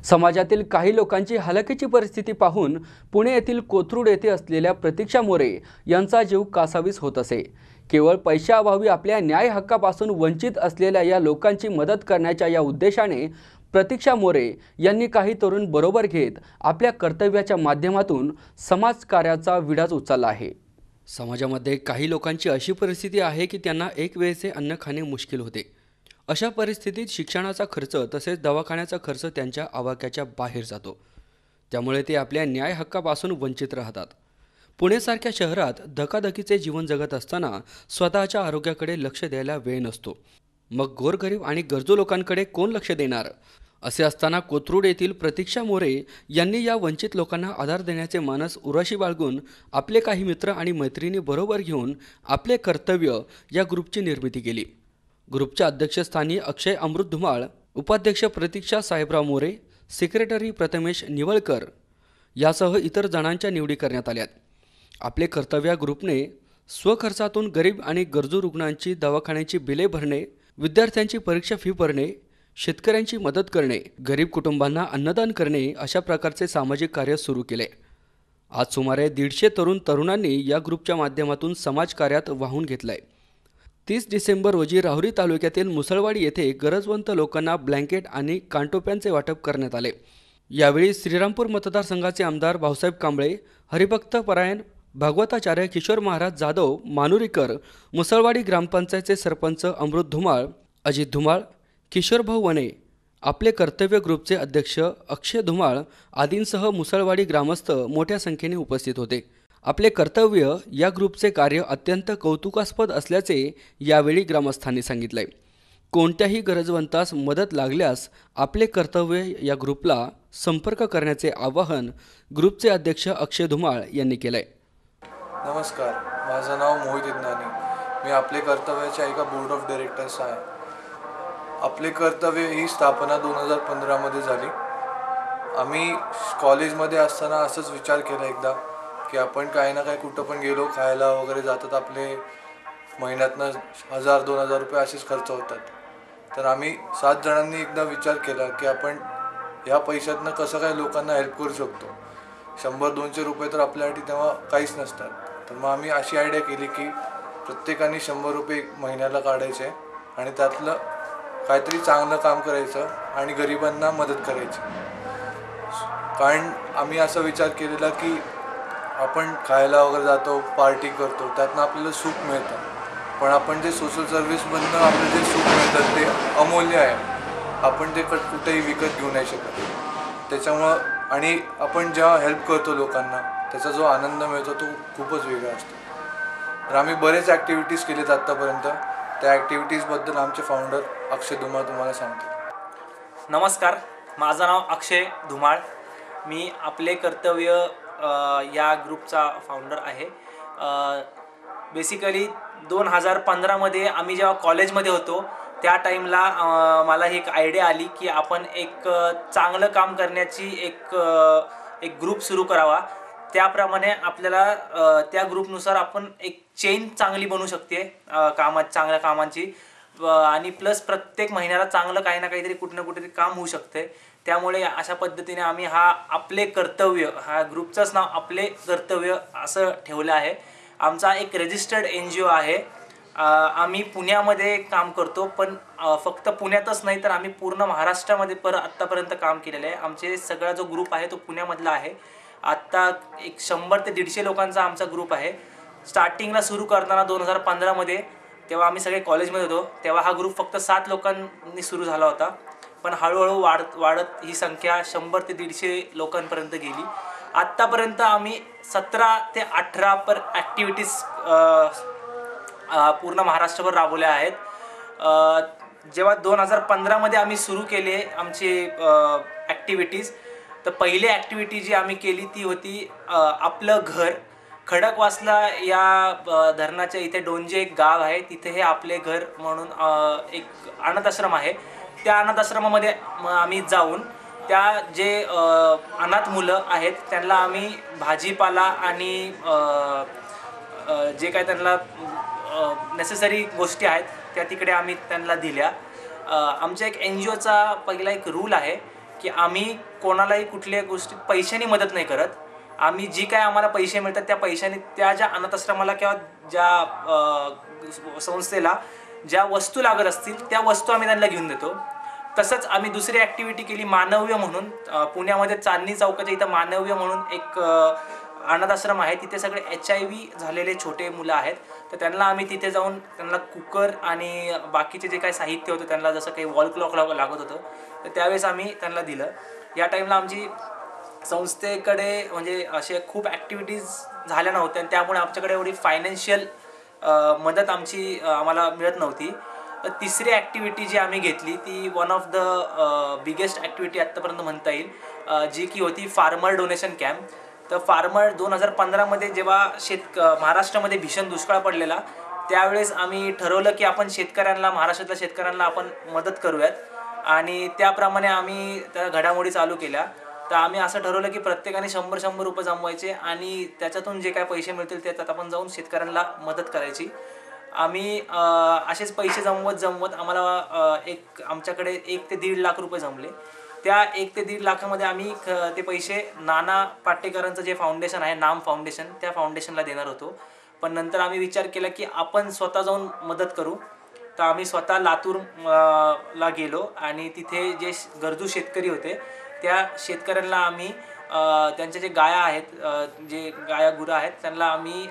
समाजातील काही लोकांची हलाखीची परिस्थिती पाहून पुणे येथील कोथरूड येथे असलेल्या प्रतीक्षा मोरे यांचा जीव कासावीस होत असे। केवळ पैशाअभावी आपल्या न्याय हक्कापासून वंचित असलेल्या या लोकांची मदत करण्याच्या या उद्देशाने प्रतीक्षा मोरे यांनी काही तरुण बरोबर घेत आपल्या कर्तव्याच्या माध्यमातून समाजकार्याचा विडाच उचलला आहे। समाजामध्ये काही लोकांची अशी परिस्थिती आहे की त्यांना एक वेळचे अन्न खाणे मुश्किल होते। अशा परिस्थितीत शिक्षणाचा खर्च तसेच दवाखान्याचा खर्च त्यांच्या आवाक्याच्या बाहेर जातो। त्यामुळे ते आपल्या न्याय हक्कापासून वंचित राहतात। पुणेसारख्या शहरात धकाधकीचे जीवन जगत असताना स्वतःच्या आरोग्याकडे लक्ष द्यायला वेळ नसतो। मग गोरगरीब आणि गरजू लोकांकडे कोण लक्ष देणार? असे असताना कोथरूड येथील प्रतीक्षा मोरे यांनी या वंचित लोकांना आधार देण्याचे मानस उराशी बाळगून आपले काही मित्र आणि मैत्रिणी बरोबर घेऊन आपले कर्तव्य या ग्रुपची निर्मिती केली। ग्रुपच्या अध्यक्षस्थानी अक्षय अमृत धुमाळ, उपाध्यक्ष प्रतीक्षा साहेबराव मोरे, सेक्रेटरी प्रथमेश निवळकर यासह इतर जणांच्या निवडी करण्यात आल्या। आपले कर्तव्य ग्रुपने स्वखर्चातून गरीब आणि गरजू रुग्णांची दवाखान्याची बिले भरणे, विद्यार्थ्यांची परीक्षा फी भरणे, शेतकऱ्यांची मदत करणे, गरीब कुटुंबांना अन्नदान करणे अशा प्रकारचे सामाजिक कार्य सुरू केले। आज सुमारे 150 तरुणांनी या ग्रुपच्या माध्यमातून समाजकार्यात वाहून घेतलाय। 30 डिसेंबर रोजी राहुरी तालुक्यातील मुसळवाडी येथे गरजवंत लोकांना ब्लँकेट आणि कानटोप्यांचे वाटप करण्यात आले। यावेळी श्रीरामपूर मतदारसंघाचे आमदार भाऊसाहेब कांबळे, हरिभक्त परायण भागवताचार्य किशोर महाराज जाधव मानुरीकर, मुसळवाडी ग्रामपंचायतचे सरपंच अमृत धुमाळ, अजित धुमाळ, किशोरभाऊ वने, आपले कर्तव्य ग्रुपचे अध्यक्ष अक्षय धुमाळ आदींसह मुसळवाडी ग्रामस्थ मोठ्या संख्येने उपस्थित होते। आपले कर्तव्य या ग्रुपचे कार्य अत्यंत कौतुकास्पद असल्याचे यावेळी ग्रामस्थांनी सांगितले। कोणत्याही गरजवंतास मदत लागल्यास आपले कर्तव्य या ग्रुपला संपर्क करण्याचे आवाहन ग्रुपचे अध्यक्ष अक्षय धुमाळ यांनी केले। नमस्कार, माझं नाव मोहित इदनानी, मी आपले कर्तव्याच्या एका बोर्ड ऑफ डायरेक्टर्स आहे। आपले कर्तव्य ही स्थापना 2015 मध्ये झाली। आम्ही कॉलेजमध्ये असताना असंच विचार केला एकदा की आपण काही ना काही कुठं पण गेलो खायला वगैरे जातात, आपले महिन्यातनं 1000-2000 रुपये असेच खर्च होतात। तर आम्ही 7 जणांनी एकदा विचार केला की आपण ह्या पैशातनं कसं काय लोकांना हेल्प करू शकतो। 100-200 रुपये तर आपल्यासाठी तेव्हा काहीच नसतात। तर मग आम्ही अशी आयडिया केली की प्रत्येकाने 100 रुपये महिन्याला काढायचे आणि त्यातलं काहीतरी चांगलं काम करायचं आणि गरिबांना मदत करायची। कारण आम्ही असा विचार केलेला की आपण खायला वगैरे जातो, पार्टी करतो, त्यातनं आपल्याला सुख मिळतं, पण आपण जे सोशल सर्व्हिसमधनं आपलं जे सुख मिळतं ते अमूल्य आहे। आपण ते कुठेही विकत घेऊ नाही शकत। त्याच्यामुळं आणि आपण जेव्हा हेल्प करतो लोकांना त्याचा जो आनंद मिळतो तो खूपच वेगळा असतो। तर आम्ही बरेच ॲक्टिव्हिटीज केलेत आत्तापर्यंत। त्या ॲक्टिव्हिटीजबद्दल आमचे फाउंडर अक्षय धुमाळ तुम्हाला सांगतो। नमस्कार, माझं नाव अक्षय धुमाळ, मी आपले कर्तव्य या ग्रुपचा फाउंडर आहे। बेसिकली 2015 मध्ये आम्ही जेव्हा कॉलेजमध्ये होतो त्या टाईमला मला एक आयडिया आली की आपण एक चांगलं काम करण्याची एक ग्रुप सुरू करावा। त्याप्रमाणे आपल्याला त्या ग्रुपनुसार आपण एक चेन चांगली बनवू शकते चांगल्या कामांची, आणि प्लस प्रत्येक महिन्याला चांगलं काही ना काहीतरी कुठे ना कुठेतरी काम होऊ शकते। त्यामुळे अशा पद्धतीने आम्ही हा आपले कर्तव्य, हा ग्रुपचंच नाव आपले कर्तव्य असं ठेवलं आहे। आमचा एक रजिस्टर्ड NGO आहे। आम्ही पुण्यामध्ये काम करतो, पण फक्त पुण्यातच नाही तर आम्ही पूर्ण महाराष्ट्रामध्ये आत्तापर्यंत काम केलेलं आहे। आमचे सगळा जो ग्रुप आहे तो पुण्यामधला आहे। आत्ता एक 100 ते 150 लोकांचा आमचा ग्रुप आहे। स्टार्टिंगला सुरू करताना 2015 मध्ये तेव्हा आम्ही सगळे कॉलेजमध्ये होतो, तेव्हा हा ग्रुप फक्त 7 लोकांनी सुरू झाला होता, पण हळूहळू वाढत ही संख्या 100 ते 150 लोकांपर्यंत गेली। आत्तापर्यंत आम्ही 17 ते 18 ॲक्टिव्हिटीज पूर्ण महाराष्ट्रभर राबवल्या आहेत। जेव्हा 2015 मध्ये आम्ही सुरू केले आमचे ॲक्टिव्हिटीज, तर पहिली ॲक्टिव्हिटी जी आम्ही केली ती होती आपलं घर। खडकवासला या धरणाच्या इथे डोंजे एक गाव आहे, तिथे हे आपले घर म्हणून एक अनाथाश्रम आहे। त्या अनाथाश्रमामध्ये आम्ही जाऊन त्या जे अनाथ मुलं आहेत त्यांना आम्ही भाजीपाला आणि जे काही त्यांना नेसेसरी गोष्टी आहेत त्या तिकडे आम्ही त्यांना दिल्या। आमच्या एक NGOचा पहिला एक रूल आहे की आम्ही कोणालाही कुठल्याही गोष्टीत पैशाने मदत नाही करत. आम्ही जी काय आम्हाला पैसे मिळतात त्या पैशाने त्या ज्या अनाथाश्रमाला किंवा ज्या संस्थेला ज्या वस्तू लागत असतील त्या वस्तू आम्ही त्यांना घेऊन देतो. तसंच आम्ही दुसरी ॲक्टिव्हिटी केली मानव्य म्हणून. पुण्यामध्ये चांदणी चौकाच्या इथं मानव्य म्हणून एक अनाथाश्रम आहे. तिथे सगळे HIV झालेले छोटे मुलं आहेत. तर त्यांना आम्ही तिथे जाऊन त्यांना कुकर आणि बाकीचे जे काही साहित्य होतं त्यांना जसं काही वॉल क्लॉक लागत होतं तर त्यावेळेस आम्ही त्यांना दिलं. या टाईमला आमची संस्थेकडे म्हणजे असे खूप ॲक्टिव्हिटीज झाल्या नव्हत्या आणि त्यामुळे आमच्याकडे एवढी फायनान्शियल मदत आम्हाला मिळत नव्हती. तर तिसरी ॲक्टिव्हिटी जी आम्ही घेतली ती one of the biggest activity आत्तापर्यंत म्हणता येईल, जी की होती फार्मर डोनेशन कॅम्प. तर फार्मर 2015मध्ये जेव्हा महाराष्ट्रामध्ये भीषण दुष्काळ पडलेला त्यावेळेस आम्ही ठरवलं की आपण शेतकऱ्यांना, महाराष्ट्रातल्या शेतकऱ्यांना आपण मदत करूयात आणि त्याप्रमाणे आम्ही त्या घडामोडी चालू केल्या. तर आम्ही असं ठरवलं की प्रत्येकाने 100 रुपये जमवायचे आणि त्याच्यातून जे काय पैसे मिळतील त्याच्यात आपण जाऊन शेतकऱ्यांना मदत करायची. आम्ही असेच पैसे जमवत आम्हाला आमच्याकडे 1 ते 1.5 लाख रुपये जमले. त्या 1 ते 1.5 लाखामध्ये आम्ही ते पैसे नाना पाटेकरांचं जे फाउंडेशन आहे, नाम फाउंडेशन, त्या फाउंडेशनला देणार होतो. पण नंतर आम्ही विचार केला की आपण स्वतः जाऊन मदत करू. तर आम्ही स्वतः लातूरला गेलो आणि तिथे जे गरजू शेतकरी होते त्या शेतकऱ्यांना आम्ही त्यांच्या जे गाया आहेत, जे गाया गुरं आहेत त्यांना आम्ही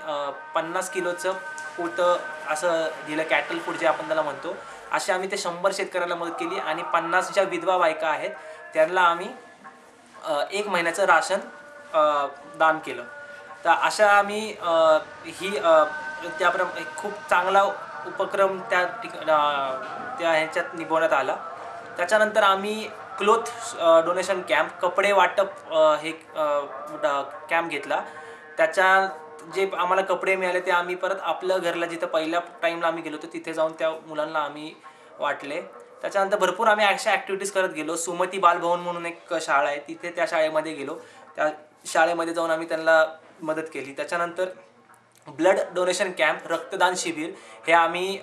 50 किलोचं पोतं असं दिलं, कॅटल फूड जे आपण त्याला म्हणतो. असे आम्ही ते 100 शेतकऱ्यांना मदत केली आणि 50 ज्या विधवा बायका आहेत त्यांना आम्ही 1 महिन्याचं राशन दान केलं. तर अशा आम्ही त्याप्रमाणे खूप चांगला उपक्रम त्या ह्याच्यात निभवण्यात आला. त्याच्यानंतर आम्ही क्लोथ डोनेशन कॅम्प, कपडे वाटप हे कॅम्प घेतला. त्याच्या जे आम्हाला कपडे मिळाले ते आम्ही परत आपलं घरला जिथं पहिल्या टाईमला आम्ही गेलो होतो तिथे जाऊन त्या मुलांना आम्ही वाटले. त्याच्यानंतर भरपूर आम्ही अशा ॲक्टिव्हिटीज करत गेलो. सुमती बालभवन म्हणून एक शाळा आहे, तिथे त्या शाळेमध्ये गेलो. त्या शाळेमध्ये जाऊन आम्ही त्यांना मदत केली. त्याच्यानंतर ब्लड डोनेशन कॅम्प, रक्तदान शिबिर, हे आम्ही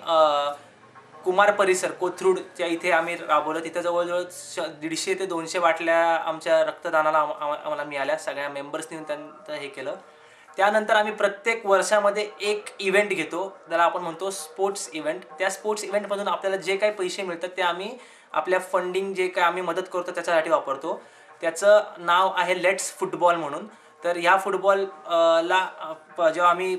कुमार परिसर कोथरूडच्या इथे आम्ही राबवलं. तिथे जवळजवळ 150 ते 200 बाटल्या आमच्या रक्तदानाला आम्हाला मिळाल्या. सगळ्या मेंबर्सनी त्यांचं हे केलं. त्यानंतर आम्ही प्रत्येक वर्षामध्ये एक इव्हेंट घेतो, त्याला आपण म्हणतो स्पोर्ट्स इव्हेंट. त्या स्पोर्ट्स इव्हेंटमधून आपल्याला जे काही पैसे मिळतात ते आम्ही आपल्या फंडिंग जे काय आम्ही मदत करतो त्याच्यासाठी वापरतो. त्याचं नाव आहे लेट्स फुटबॉल म्हणून. तर ह्या फुटबॉलला जेव्हा आम्ही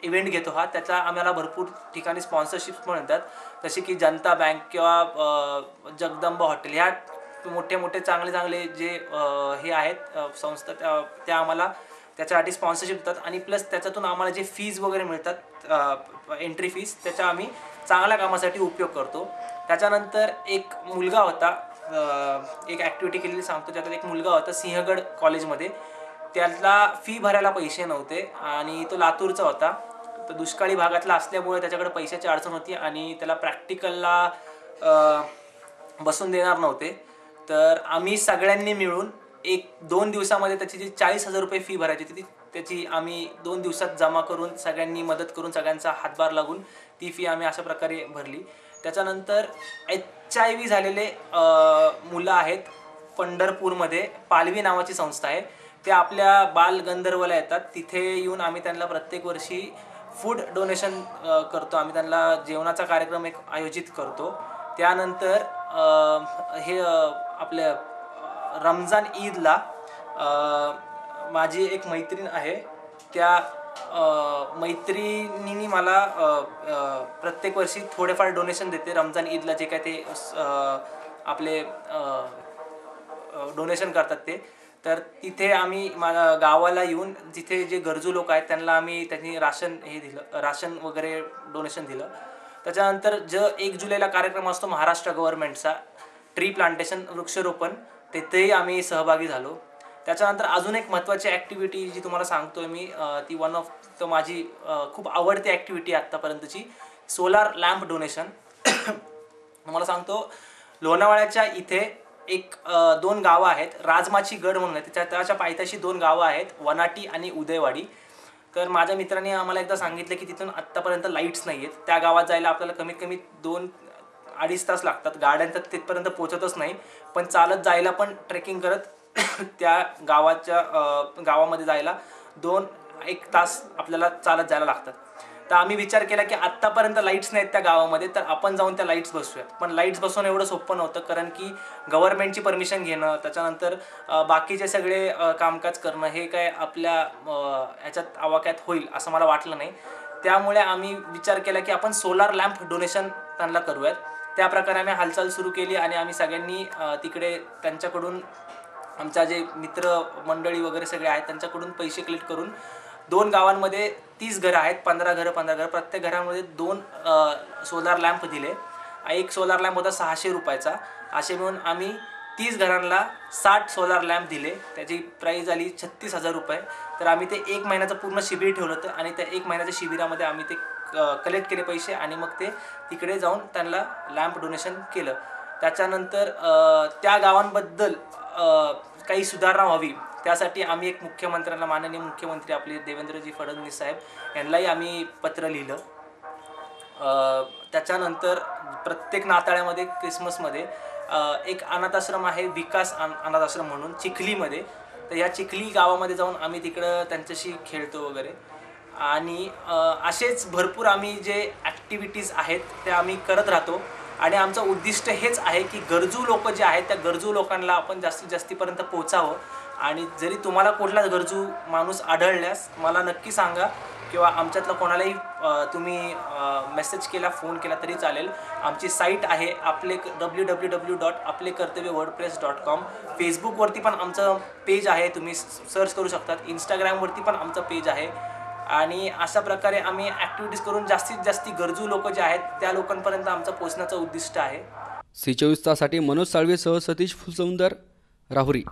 इव्हेंट घेतो त्याचा आम्हाला भरपूर ठिकाणी स्पॉन्सरशिप्स पण येतात, जसे की जनता बँक किंवा जगदंबा हॉटेल, ह्या मोठे चांगले जे हे आहेत संस्था त्या आम्हाला त्याच्यासाठी स्पॉन्सरशिप देतात. आणि प्लस त्याच्यातून आम्हाला जे फीज वगैरे मिळतात, एंट्री फीज, त्याचा आम्ही चांगल्या कामासाठी उपयोग करतो. त्याच्यानंतर एक मुलगा होता, एक ॲक्टिव्हिटी केलेली सांगतो. त्याच्यात एक मुलगा होता सिंहगड कॉलेजमध्ये, त्याला फी भरायला पैसे नव्हते आणि तो लातूरचा होता. तर दुष्काळी भागातला असल्यामुळे त्याच्याकडे पैशाची अडचण होती आणि त्याला प्रॅक्टिकलला बसून देणार नव्हते. तर आम्ही सगळ्यांनी मिळून 1-2 दिवसामध्ये त्याची जी 40,000 रुपये फी भरायची होती त्याची आम्ही 2 दिवसात जमा करून सगळ्यांनी मदत करून सगळ्यांचा हातभार लागून ती फी आम्ही अशा प्रकारे भरली. त्याच्यानंतर HIV झालेले मुलं आहेत पंढरपूरमध्ये, पालवी नावाची संस्था आहे. ते आपल्या बालगंधर्वला येतात. तिथे येऊन आम्ही त्यांना प्रत्येक वर्षी फूड डोनेशन करतो. आम्ही त्यांना जेवणाचा कार्यक्रम एक आयोजित करतो. त्यानंतर हे आपल्या रमजान ईदला माझी एक मैत्रीण आहे, त्या मैत्रिणीने मला प्रत्येक वर्षी थोडेफार डोनेशन देते. रमजान ईदला जे काय ते आपले डोनेशन करतात ते. तर तिथे आम्ही गावाला येऊन जिथे जे गरजू लोक आहेत त्यांना आम्ही त्यांनी राशन वगैरे डोनेशन दिलं. त्याच्यानंतर 1 जुलैला कार्यक्रम असतो महाराष्ट्र गव्हर्नमेंटचा, ट्री प्लांटेशन, वृक्षारोपण, तिथेही आम्ही सहभागी झालो. त्याच्यानंतर अजून एक महत्त्वाची ॲक्टिव्हिटी जी तुम्हाला सांगतोय मी, ती वन ऑफ द माझी खूप आवडती ॲक्टिव्हिटी आत्तापर्यंतची, सोलार लॅम्प डोनेशन. तुम्हाला सांगतो, लोणावळ्याच्या इथे 2 गावं आहेत, राजमाची गड म्हणून आहे, त्याच्या पायथ्याशी 2 गावं आहेत, वनाटी आणि उदयवाडी. तर माझ्या मित्राने आम्हाला एकदा सांगितलं की तिथून आत्तापर्यंत लाईट्स नाही आहेत. त्या गावात जायला आपल्याला कमीत कमी 2.5 तास लागतात. गाड्या तर तिथपर्यंत पोहोचतच नाही, पण चालत जायला पण ट्रेकिंग करत त्या गावामध्ये जायला 1 तास आपल्याला चालत जायला लागतात. तर आम्ही विचार केला की आत्तापर्यंत लाईट्स नाहीत त्या गावामध्ये, तर आपण जाऊन त्या लाईट्स बसूयात. पण लाईट्स बसवणं एवढं सोपं नव्हतं, कारण की गव्हर्नमेंटची परमिशन घेणं, त्याच्यानंतर बाकीचे सगळे कामकाज करणं हे काय आपल्या ह्याच्यात आवाक्यात होईल असं मला वाटलं नाही. त्यामुळे आम्ही विचार केला की आपण सोलार लॅम्प डोनेशन त्यांना करूयात. त्याप्रकारे आम्ही हालचाल सुरू केली आणि आम्ही सगळ्यांनी तिकडे त्यांच्याकडून, आमच्या जे मित्र मंडळी वगैरे सगळे आहेत त्यांच्याकडून पैसे कलेक्ट करून 2 गावांमध्ये 30 घरं आहेत, 15 घरं, प्रत्येक घरामध्ये 2 सोलार लॅम्प दिले. एक सोलार लॅम्प होता 600 रुपयाचा. असे मिळून आम्ही 30 घरांना 60 सोलार लॅम्प दिले. त्याची प्राईस आली 36,000 रुपये. तर आम्ही ते 1 महिन्याचं पूर्ण शिबिर ठेवलं होतं आणि त्या 1 महिन्याच्या शिबिरामध्ये आम्ही ते कलेक्ट केले पैसे आणि मग ते तिकडे जाऊन त्यांना लॅम्प डोनेशन केलं. त्याच्यानंतर त्या गावांबद्दल काही सुधारणा व्हावी त्यासाठी आम्ही एक मुख्यमंत्र्यांना, माननीय मुख्यमंत्री आपले देवेंद्रजी फडणवीस साहेब यांनाही आम्ही पत्र लिहिलं. त्याच्यानंतर प्रत्येक नाताळ्यामध्ये, क्रिसमसमध्ये एक अनाथाश्रम आहे, विकास अनाथाश्रम म्हणून चिखलीमध्ये. तर या चिखली गावामध्ये जाऊन आम्ही तिकडं त्यांच्याशी खेळतो वगैरे. आणि असेच भरपूर आम्ही जे ॲक्टिव्हिटीज आहेत त्या आम्ही करत राहतो. आणि आमचं उद्दिष्ट हेच आहे की गरजू लोक जे आहेत त्या गरजू लोकांना आपण जास्तीत जास्तीपर्यंत पोहोचावं. आणि जरी तुम्हाला कुठला गरजू माणूस आढळल्यास मला नक्की सांगा, किंवा आमच्यातलं कोणालाही तुम्ही मेसेज केला, फोन केला तरी चालेल. आमची साईट आहे www.aplekartavya.wordpress.com. फेसबुकवरती पण आमचं पेज आहे, तुम्ही सर्च करू शकतात. इंस्टाग्रामवरती पण आमचं पेज आहे. आणि अशा प्रकारे आम्ही ॲक्टिव्हिटीज करून जास्तीत जास्त गरजू लोक जे आहेत त्या लोकांपर्यंत आमचं पोहोचण्याचं उद्दिष्ट आहे. C24 तासाठी मनोज साळवेसह सतीश फुलसुंदर, राहुरी.